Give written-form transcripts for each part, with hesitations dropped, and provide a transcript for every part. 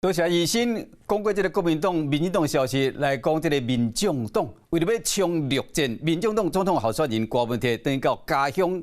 多谢医生讲过这个国民党、民进党消息来讲，这个民众党为了要冲陆战，民众党总统候选人郭文摕等到家乡。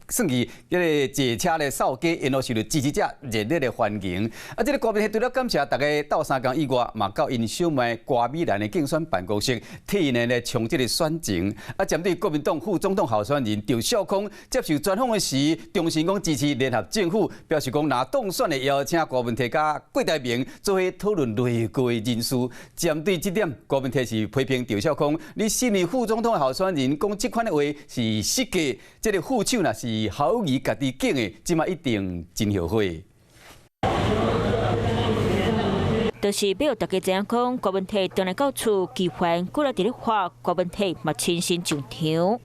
算是这个坐车的扫街，然后受到支持者热烈的欢迎。这个郭文摕除了感谢大家斗相共以外，嘛到因小妹郭美兰的竞选办公室替因来冲这个选情。针对国民党副总统候选人赵少康接受专访的时，重申讲支持联合政府，表示讲若当选的邀请郭文摕甲郭台铭做伙讨论内阁的人事。针对这点，郭文摕是批评赵少康，你身为副总统候选人讲这款的话是失格，这个副手是好于家己拣的，即马一定真后悔。就是要大家知影讲，郭文摕回来到厝，机关过来伫咧话，郭文摕嘛亲身上场。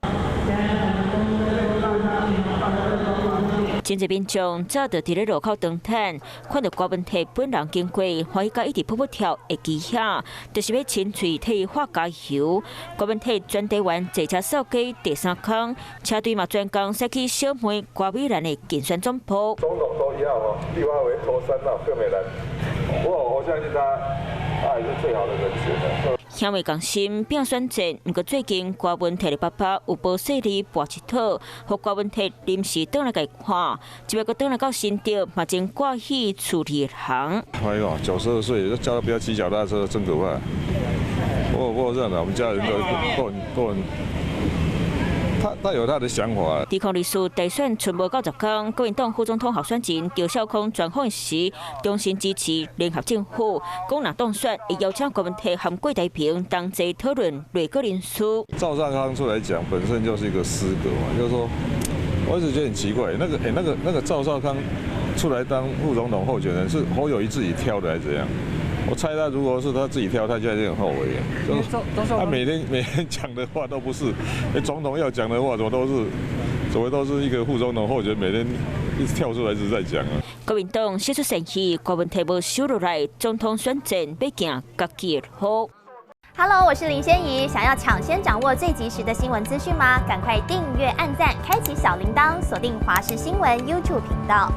真侪民众早就伫咧路口长摊，看到郭文摕本人经过，欢喜甲一直噗噗跳的机遐，就是要亲嘴替伊画加油。郭文摕专地员坐车扫街第三空，车队嘛专工驶去小妹郭美兰的竞选总部。总统都一样哦，立法委头三道柯美兰，我相信他还是最好的人选的。乡委讲心并选战，不过最近郭文摕的爸爸有报细里博一套，互郭文摕临时倒来甲伊看，只不过倒来到新竹，嘛真挂起处理的行。哎呦，92岁，叫他不要骑脚踏车，真可怕。不过这样的，我们家人都很。他有他的想法。抵抗律师大选剩无90天，国民党副总统候选人赵少康专访时，衷心支持联合政府，讲若当选会邀请郭文摕和郭台铭同齐讨论内阁人事。赵少康出来讲，本身就是一个失格嘛，就是说，我一直觉得很奇怪，那个赵少康出来当副总统候选人是侯友宜自己挑的还是怎样？我猜他如果是他自己挑，他现在就很后悔。他每天讲的话都不是，总统要讲的话怎么都是一个副总统候选人每天一直跳出来一直在讲啊。国民党写出善意，郭文摕无收落来，总统选战要行家己的路。Hello， 我是林仙怡。想要抢先掌握最及时的新闻资讯吗？赶快订阅、按赞、开启小铃铛，锁定华视新闻 YouTube 频道。